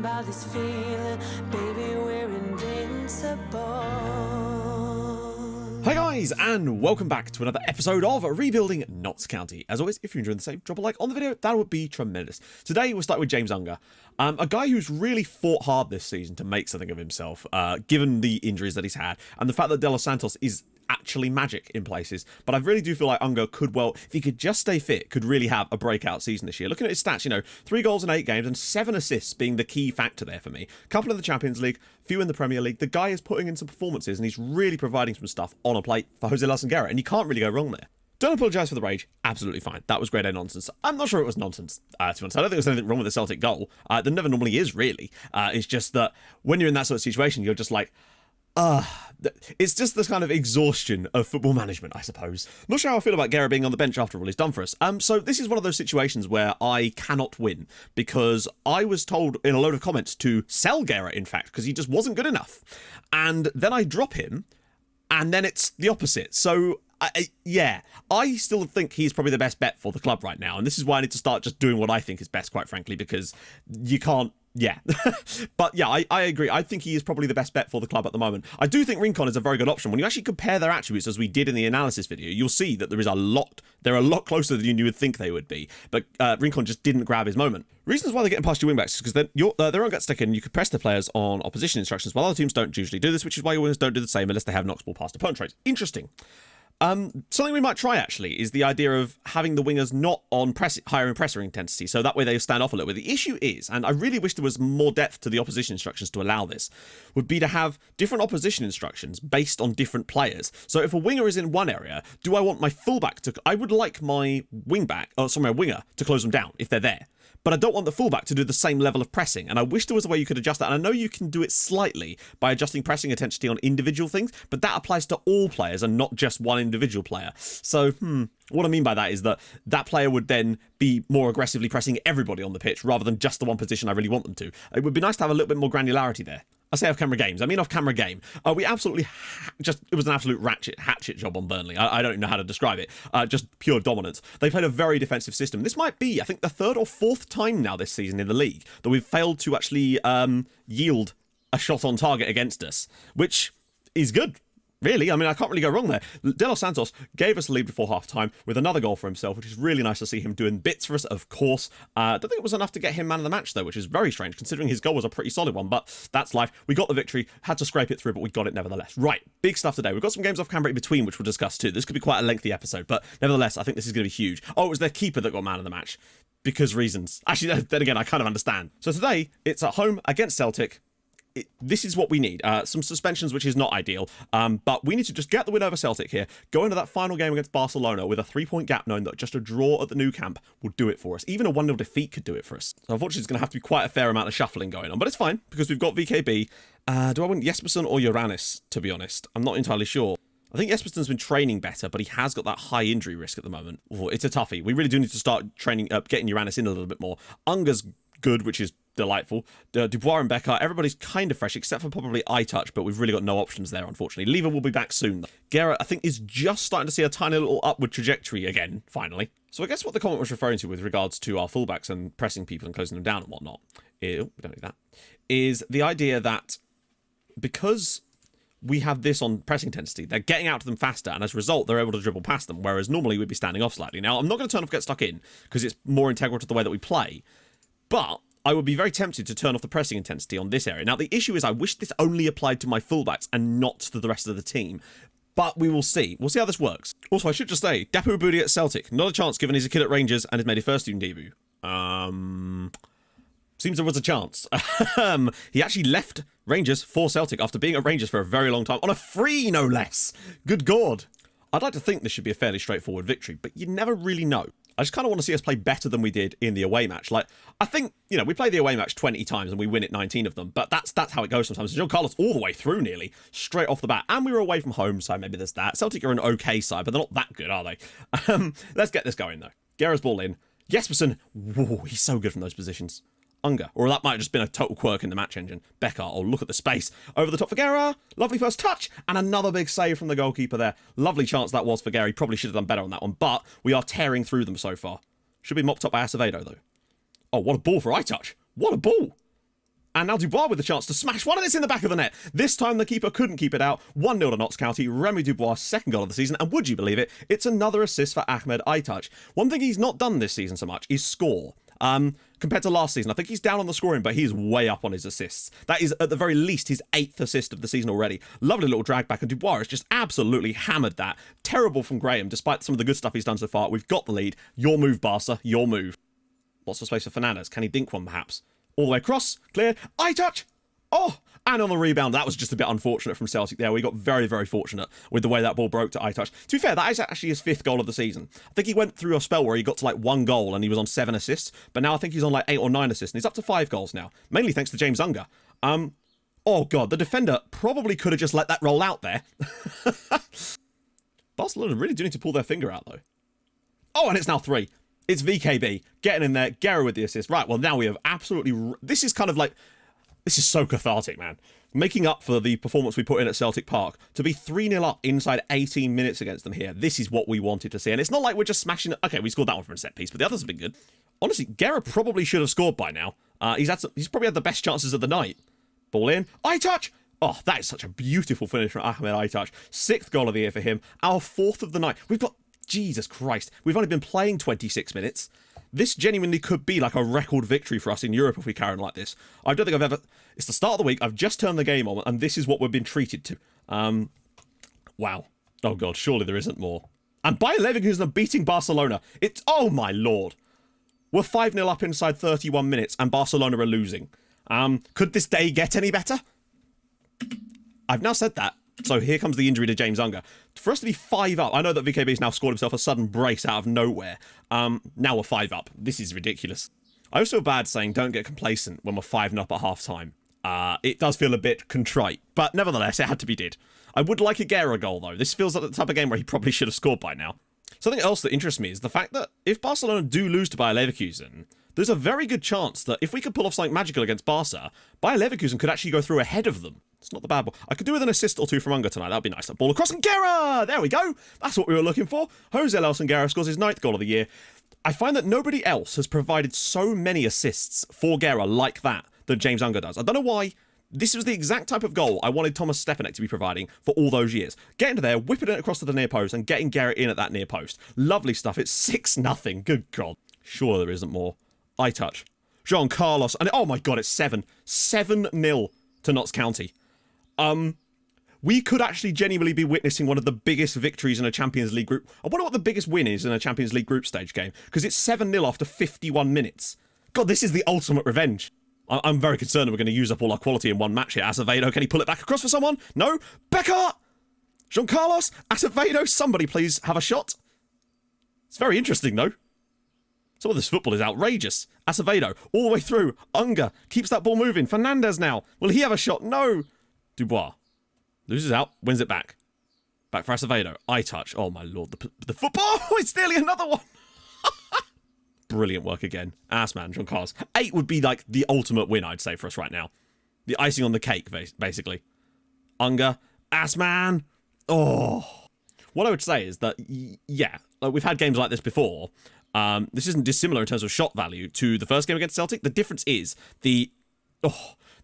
about this feeling, baby, we're invincible. Hi guys, and welcome back to another episode of Rebuilding Notts County. As always, if you're enjoying the same, drop a like on the video, that would be tremendous. Today we'll start with James Unger, a guy who's really fought hard this season to make something of himself, given the injuries that he's had, and the fact that De Los Santos is actually magic in places. But I really do feel like Unger could, well, if he could just stay fit, could really have a breakout season this year. Looking at his stats, 3 goals in 8 games and 7 assists being the key factor there for me. A couple in the Champions League, few in the Premier League. The guy is putting in some performances and he's really providing some stuff on a plate for Jose Lasangera, and you can't really go wrong there. Don't apologise for the rage. Absolutely fine. That was grade A nonsense. I'm not sure it was nonsense, to be honest. I don't think there's anything wrong with the Celtic goal. There never normally is, really. It's just that when you're in that sort of situation, you're just like, it's just this kind of exhaustion of football management, I suppose. Not sure how I feel about Guerra being on the bench after all he's done for us. So this is one of those situations where I cannot win, because I was told in a load of comments to sell Guerra, in fact, because he just wasn't good enough. And then I drop him, and then it's the opposite. So I still think he's probably the best bet for the club right now. And this is why I need to start just doing what I think is best, quite frankly, because you can't. Yeah. But yeah, I agree. I think he is probably the best bet for the club at the moment. I do think Rincon is a very good option. When you actually compare their attributes, as we did in the analysis video, you'll see that they're a lot closer than you would think they would be. But Rincon just didn't grab his moment. Reasons why they're getting past your wingbacks is because they're on get stick in. You can press the players on opposition instructions, while other teams don't usually do this, which is why your wingers don't do the same unless they have knockball past opponent traits. Interesting. Something we might try, actually, is the idea of having the wingers not on higher in presser intensity, so that way they stand off a little bit. The issue is, and I really wish there was more depth to the opposition instructions to allow this, would be to have different opposition instructions based on different players. So if a winger is in one area, do I want my fullback to... I would like my my winger to close them down if they're there. But I don't want the fullback to do the same level of pressing, and I wish there was a way you could adjust that. And I know you can do it slightly by adjusting pressing intensity on individual things, but that applies to all players and not just one individual player. So, what I mean by that is that player would then be more aggressively pressing everybody on the pitch rather than just the one position I really want them to. It would be nice to have a little bit more granularity there. I say off-camera games. I mean off-camera game. We absolutely it was an absolute hatchet job on Burnley. I don't even know how to describe it. Just pure dominance. They played a very defensive system. This might be, I think, the 3rd or 4th time now this season in the league that we've failed to actually yield a shot on target against us, which is good. Really, I mean, I can't really go wrong there. De Los Santos gave us the lead before half-time with another goal for himself, which is really nice to see him doing bits for us, of course. I don't think it was enough to get him man of the match, though, which is very strange, considering his goal was a pretty solid one, but that's life. We got the victory, had to scrape it through, but we got it nevertheless. Right, big stuff today. We've got some games off camera in between, which we'll discuss too. This could be quite a lengthy episode, but nevertheless, I think this is going to be huge. Oh, it was their keeper that got man of the match, because reasons. Actually, then again, I kind of understand. So today, it's at home against Celtic. This is what we need. Some suspensions, which is not ideal, but we need to just get the win over Celtic here, go into that final game against Barcelona with a 3-point gap, knowing that just a draw at the Nou Camp will do it for us. Even a 1-0 defeat could do it for us. So unfortunately, it's going to have to be quite a fair amount of shuffling going on, but it's fine, because we've got VKB. Do I want Jespersen or Ioannis, to be honest? I'm not entirely sure. I think Jespersen's been training better, but he has got that high injury risk at the moment. Ooh, it's a toughie. We really do need to start training up, getting Ioannis in a little bit more. Unger's good, which is delightful. Dubois and Becker, everybody's kind of fresh, except for probably iTouch, but we've really got no options there, unfortunately. Lever will be back soon. Guerra, I think, is just starting to see a tiny little upward trajectory again, finally. So I guess what the comment was referring to with regards to our fullbacks and pressing people and closing them down and whatnot, we don't need that, is the idea that because we have this on pressing intensity, they're getting out to them faster, and as a result, they're able to dribble past them, whereas normally we'd be standing off slightly. Now, I'm not going to turn off Get Stuck In, because it's more integral to the way that we play, but I would be very tempted to turn off the pressing intensity on this area. Now, the issue is I wish this only applied to my fullbacks and not to the rest of the team. But we will see. We'll see how this works. Also, I should just say, Dapu Budi at Celtic. Not a chance given he's a kid at Rangers and has made his first team debut. Seems there was a chance. He actually left Rangers for Celtic after being at Rangers for a very long time. On a free, no less. Good God. I'd like to think this should be a fairly straightforward victory, but you never really know. I just kind of want to see us play better than we did in the away match. Like, I think, we play the away match 20 times and we win it 19 of them, but that's how it goes sometimes. John Carlos all the way through nearly, straight off the bat. And we were away from home, so maybe there's that. Celtic are an okay side, but they're not that good, are they? Let's get this going, though. Guerra's ball in. Jespersen, whoa, he's so good from those positions. Unger, or that might have just been a total quirk in the match engine. Becker, oh, look at the space. Over the top for Guerra. Lovely first touch. And another big save from the goalkeeper there. Lovely chance that was for Guerra. He probably should have done better on that one, but we are tearing through them so far. Should be mopped up by Acevedo, though. Oh, what a ball for iTouch. What a ball. And now Dubois with the chance to smash one, and it's in the back of the net. This time the keeper couldn't keep it out. 1-0 to Notts County. Remy Dubois' second goal of the season. And would you believe it, it's another assist for Ahmed Aytaç. One thing he's not done this season so much is score. Compared to last season, I think he's down on the scoring, but he's way up on his assists. That is, at the very least, his 8th assist of the season already. Lovely little drag back, and Dubois has just absolutely hammered that. Terrible from Graham, despite some of the good stuff he's done so far. We've got the lead. Your move, Barca. Your move. Lots of space for Fernandes. Can he dink one, perhaps? All the way across. Cleared. Aytaç! Oh! And on the rebound, that was just a bit unfortunate from Celtic there. We got very, very fortunate with the way that ball broke to Aytaç. To be fair, that is actually his 5th goal of the season. I think he went through a spell where he got to like 1 goal and he was on 7 assists. But now I think he's on like 8 or 9 assists. And he's up to 5 goals now. Mainly thanks to James Unger. Oh, God. The defender probably could have just let that roll out there. Barcelona really do need to pull their finger out, though. Oh, and it's now 3. It's VKB getting in there. Guerra with the assist. Right, well, now we have absolutely... This is kind of like... This is so cathartic, man. Making up for the performance we put in at Celtic Park, to be 3-0 up inside 18 minutes against them here, this is what we wanted to see. And it's not like we're just smashing... Okay, we scored that one from a set piece, but the others have been good. Honestly, Guerra probably should have scored by now. He's probably had the best chances of the night. Ball in. Aytaç! Oh, that is such a beautiful finish from Ahmed Aytaç. 6th goal of the year for him. Our 4th of the night. We've got... Jesus Christ. We've only been playing 26 minutes. This genuinely could be like a record victory for us in Europe if we carry on like this. I don't think I've ever... It's the start of the week. I've just turned the game on, and this is what we've been treated to. Wow. Oh, God. Surely there isn't more. And Bayer Leverkusen are beating Barcelona. It's... Oh, my Lord. We're 5-0 up inside 31 minutes, and Barcelona are losing. Could this day get any better? I've now said that. So here comes the injury to James Unger. For us to be 5 up, I know that VKB's now scored himself a sudden brace out of nowhere. Now we're 5 up. This is ridiculous. I also feel bad saying don't get complacent when we're 5-0 up at half time. It does feel a bit contrite, but nevertheless, it had to be did. I would like a Guerra goal, though. This feels like the type of game where he probably should have scored by now. Something else that interests me is the fact that if Barcelona do lose to Bayer Leverkusen, there's a very good chance that if we could pull off something magical against Barca, Bayer Leverkusen could actually go through ahead of them. It's not the bad ball. I could do with an assist or 2 from Unger tonight. That'd be nice. That ball across and Guerra! There we go. That's what we were looking for. Jose Nelson Guerra scores his 9th goal of the year. I find that nobody else has provided so many assists for Guerra like that James Unger does. I don't know why. This was the exact type of goal I wanted Thomas Stepanek to be providing for all those years. Getting to there, whipping it across to the near post, and getting Guerra in at that near post. Lovely stuff. It's 6-0. Good God. Sure there isn't more. Aytaç. Jean Carlos. And oh my God, it's 7. 7-0 to Notts County. We could actually genuinely be witnessing one of the biggest victories in a Champions League group. I wonder what the biggest win is in a Champions League group stage game, because it's 7-0 after 51 minutes. God, this is the ultimate revenge. I'm very concerned that we're going to use up all our quality in one match here. Acevedo, can he pull it back across for someone? No? Becker! Jean Carlos? Acevedo, somebody please have a shot. It's very interesting, though. Some of this football is outrageous. Acevedo, all the way through. Unger keeps that ball moving. Fernandes now. Will he have a shot? No. Dubois loses out, wins it back. Back for Acevedo. Aytaç. Oh, my Lord. The football. Oh, it's nearly another one. Brilliant work again. Assman, Jean Carlos. 8 would be like the ultimate win, I'd say, for us right now. The icing on the cake, basically. Unger. Assman. Oh. What I would say is that, yeah, like we've had games like this before. This isn't dissimilar in terms of shot value to the first game against Celtic. The difference is the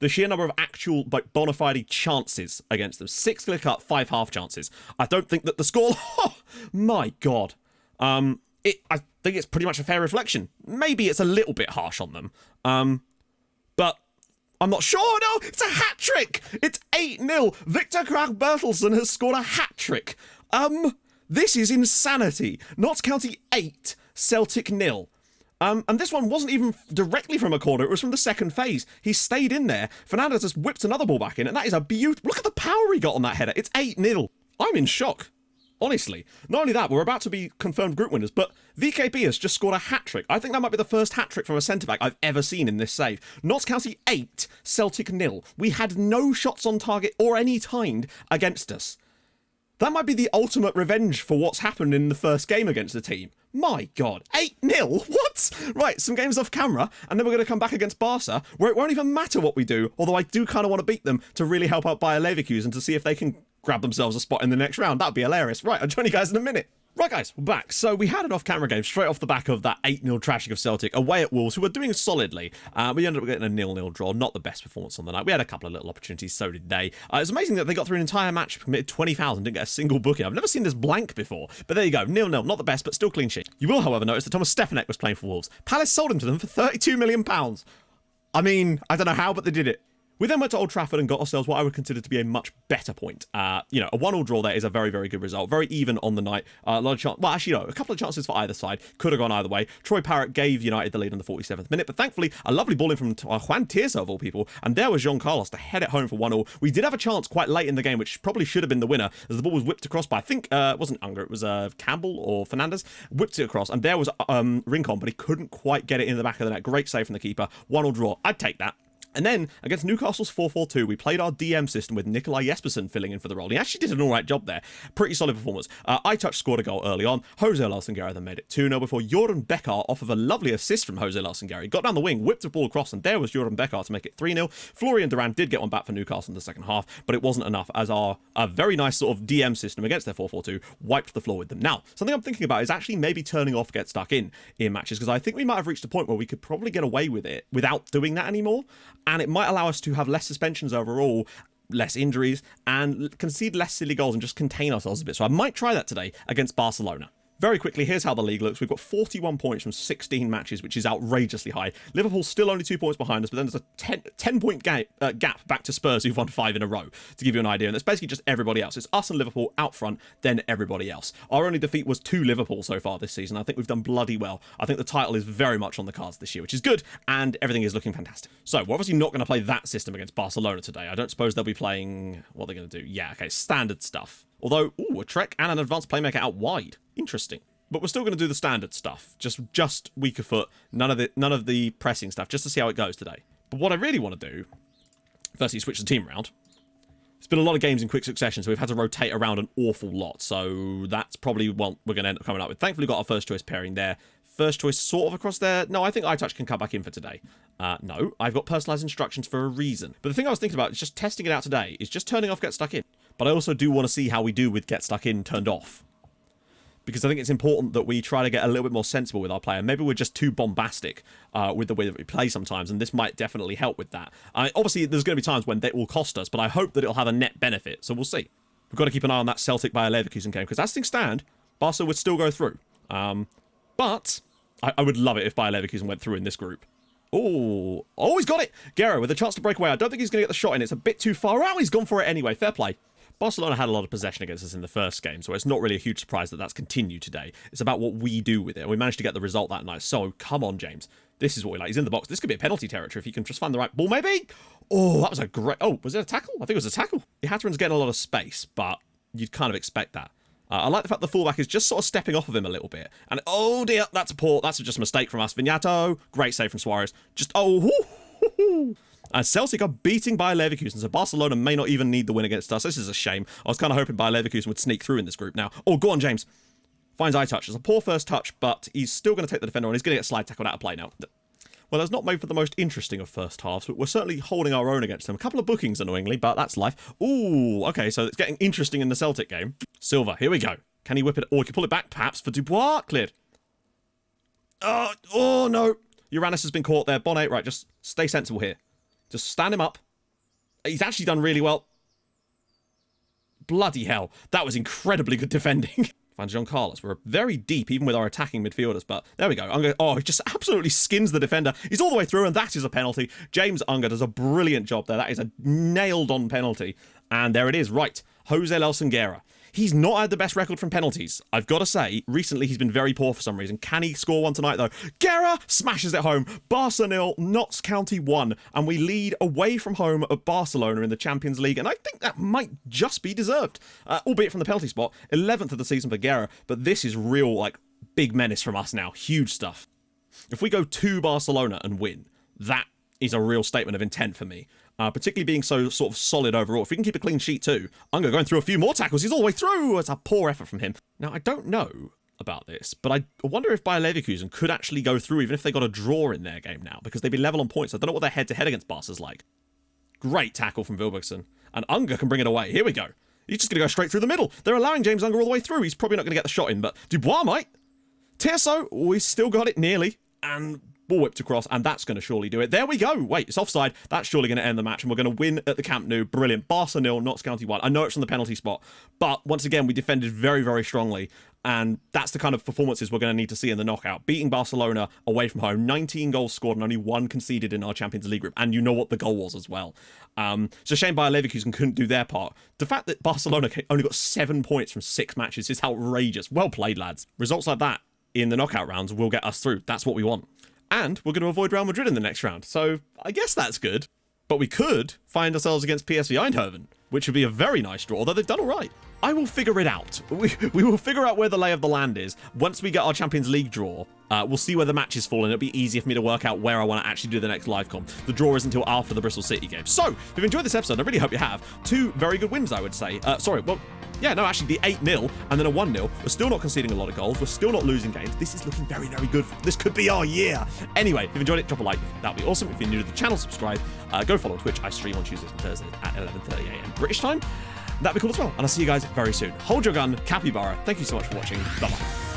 sheer number of actual bona fide chances against them. 6 clear cut, 5 half chances. I don't think that the score... Oh, my God. I think it's pretty much a fair reflection. Maybe it's a little bit harsh on them. But I'm not sure. No, it's a hat-trick. It's 8-0. Victor Kragh-Bertelsen has scored a hat-trick. This is insanity. Notts County 8, Celtic 0. And this one wasn't even directly from a corner. It was from the second phase. He stayed in there. Fernandes has whipped another ball back in, and that is a beautiful... Look at the power he got on that header. It's 8-0. I'm in shock. Honestly. Not only that, we're about to be confirmed group winners, but VKB has just scored a hat-trick. I think that might be the first hat-trick from a centre-back I've ever seen in this save. Notts County 8, Celtic 0. We had no shots on target or any timed against us. That might be the ultimate revenge for what's happened in the first game against the team. My God. 8-0? What? Right, some games off camera, and then we're going to come back against Barca, where it won't even matter what we do, although I do kind of want to beat them to really help out Bayer Leverkusen to see if they can grab themselves a spot in the next round. That'd be hilarious. Right, I'll join you guys in a minute. Right, guys, we're back. So we had an off-camera game straight off the back of that 8-0 trashing of Celtic away at Wolves, who were doing solidly. We ended up getting a 0-0 draw. Not the best performance on the night. We had a couple of little opportunities, so did they. It's amazing that they got through an entire match, committed 20 fouls and didn't get a single booking. I've never seen this blank before. But there you go, 0-0. Not the best, but still clean sheet. You will, however, notice that Thomas Stepanek was playing for Wolves. Palace sold him to them for £32 million. I mean, I don't know how, but they did it. We then went to Old Trafford and got ourselves what I would consider to be a much better point. A 1-1 draw there is a very, very good result. Very even on the night. A lot of chance. Well, actually, no, a couple of chances for either side. Could have gone either way. Troy Parrott gave United the lead on the 47th minute, but thankfully, a lovely ball in from Juan Tirso, of all people, and there was Jean Carlos to head it home for 1-1. We did have a chance quite late in the game, which probably should have been the winner, as the ball was whipped across by, I think, it wasn't Unger, it was Campbell or Fernandez, whipped it across, and there was Rincon, but he couldn't quite get it in the back of the net. Great save from the keeper. 1-1 draw. I'd take that. And then, against Newcastle's 4-4-2, we played our DM system with Nikolai Jespersen filling in for the role. He actually did an alright job there. Pretty solid performance. iTouch scored a goal early on. Jose Lalsengara then made it 2-0 before Jordan Beckar, off of a lovely assist from Jose Lalsengara. He got down the wing, whipped the ball across, and there was Jordan Beckar to make it 3-0. Florian Duran did get one back for Newcastle in the second half, but it wasn't enough, as our very nice sort of DM system against their 4-4-2 wiped the floor with them. Now, something I'm thinking about is actually maybe turning off Get Stuck in matches, because I think we might have reached a point where we could probably get away with it without doing that anymore, and it might allow us to have less suspensions overall, less injuries, and concede less silly goals and just contain ourselves a bit. So I might try that today against Barcelona. Very quickly, here's how the league looks. We've got 41 points from 16 matches, which is outrageously high. Liverpool's still only 2 points behind us, but then there's a 10-point gap back to Spurs, who've won 5 in a row, to give you an idea. And it's basically just everybody else. It's us and Liverpool out front, then everybody else. Our only defeat was to Liverpool so far this season. I think we've done bloody well. I think the title is very much on the cards this year, which is good, and everything is looking fantastic. So we're obviously not going to play that system against Barcelona today. I don't suppose they'll be playing... What are they going to do? Yeah, okay, standard stuff. Although, ooh, a Trek and an advanced playmaker out wide. Interesting. But we're still going to do the standard stuff, just weaker foot, none of the pressing stuff, just to see how it goes today. But what I really want to do, firstly, switch the team around. It's been a lot of games in quick succession, so we've had to rotate around an awful lot. So that's probably what we're going to end up coming up with. Thankfully, we've got our first choice pairing there. First choice sort of across there. No, I think iTouch can come back in for today. No, I've got personalized instructions for a reason. But the thing I was thinking about is just testing it out today, is just turning off Get Stuck In. But I also do want to see how we do with Get Stuck In turned off, because I think it's important that we try to get a little bit more sensible with our player. Maybe we're just too bombastic with the way that we play sometimes, and this might definitely help with that. Obviously, there's going to be times when that will cost us, but I hope that it'll have a net benefit, so we'll see. We've got to keep an eye on that Celtic Bayer Leverkusen game, because as things stand, Barca would still go through. But I would love it if Bayer Leverkusen went through in this group. Oh, he's got it! Guerrero with a chance to break away. I don't think he's going to get the shot in. It's a bit too far out. He's gone for it anyway. Fair play. Barcelona had a lot of possession against us in the first game, so it's not really a huge surprise that that's continued today. It's about what we do with it, and we managed to get the result that night. So, come on, James. This is what we like. He's in the box. This could be a penalty territory if he can just find the right ball, maybe? Oh, that was a great... Oh, was it a tackle? I think it was a tackle. Hatteran's getting a lot of space, but you'd kind of expect that. I like the fact the fullback is just sort of stepping off of him a little bit. And, oh, dear, that's poor. That's just a mistake from us. Vignato, great save from Suarez. Just, oh, and Celtic are beating Bayer Leverkusen, so Barcelona may not even need the win against us. This is a shame. I was kind of hoping Bayer Leverkusen would sneak through in this group now. Oh, go on, James. Finds iTouch. It's a poor first touch, but he's still going to take the defender, and he's going to get slide tackled out of play now. Well, that's not made for the most interesting of first halves, but we're certainly holding our own against them. A couple of bookings, annoyingly, but that's life. Ooh, okay, so it's getting interesting in the Celtic game. Silva, here we go. Can he whip it? Or he can pull it back, perhaps, for Dubois. Cleared. Oh no. Uranus has been caught there. Bonnet, right, just stay sensible here. Just stand him up. He's actually done really well. Bloody hell. That was incredibly good defending. Finds Jean Carlos. We're very deep, even with our attacking midfielders, but there we go. Oh, he just absolutely skins the defender. He's all the way through, and that is a penalty. James Unger does a brilliant job there. That is a nailed-on penalty. And there it is. Right. Jose Lalsengara. He's not had the best record from penalties. I've got to say, recently he's been very poor for some reason. Can he score one tonight, though? Guerra smashes it home. Barca 0, Notts County 1. And we lead away from home at Barcelona in the Champions League. And I think that might just be deserved. Albeit from the penalty spot. 11th of the season for Guerra. But this is real, like, big menace from us now. Huge stuff. If we go to Barcelona and win, that is a real statement of intent for me. Particularly being so sort of solid overall. If we can keep a clean sheet too. Unger going through a few more tackles. He's all the way through. It's a poor effort from him. Now, I don't know about this, but I wonder if Bayer Leverkusen could actually go through even if they got a draw in their game now, because they'd be level on points. I don't know what their head-to-head against Barca's like. Great tackle from Wilbergson. And Unger can bring it away. Here we go. He's just going to go straight through the middle. They're allowing James Unger all the way through. He's probably not going to get the shot in, but Dubois might. Tieso, we still got it nearly. And ball whipped across, and that's going to surely do it. There we go. Wait, it's offside. That's surely going to end the match, and we're going to win at the Camp Nou. Brilliant. Barca 0, Notts County 1. I know it's from the penalty spot, but once again, we defended very, very strongly, and that's the kind of performances we're going to need to see in the knockout. Beating Barcelona away from home, 19 goals scored and only 1 conceded in our Champions League group, and you know what the goal was as well. It's a shame Bayer Leverkusen couldn't do their part. The fact that Barcelona only got 7 points from 6 matches is outrageous. Well played, lads. Results like that in the knockout rounds will get us through. That's what we want. And we're going to avoid Real Madrid in the next round. So I guess that's good. But we could find ourselves against PSV Eindhoven, which would be a very nice draw, although they've done all right. I will figure it out. We will figure out where the lay of the land is. Once we get our Champions League draw, we'll see where the matches fall, and it'll be easier for me to work out where I want to actually do the next live com. The draw isn't until after the Bristol City game. So, if you've enjoyed this episode, I really hope you have. 2 very good wins, I would say. Actually, the 8-0 and then a 1-0. We're still not conceding a lot of goals. We're still not losing games. This is looking very, very good. This could be our year. Anyway, if you've enjoyed it, drop a like. That would be awesome. If you're new to the channel, subscribe. Go follow on Twitch. I stream on Tuesdays and Thursdays at 11:30 a.m. British time. That'd be cool as well. And I'll see you guys very soon. Hold your gun, capybara. Thank you so much for watching. Bye-bye.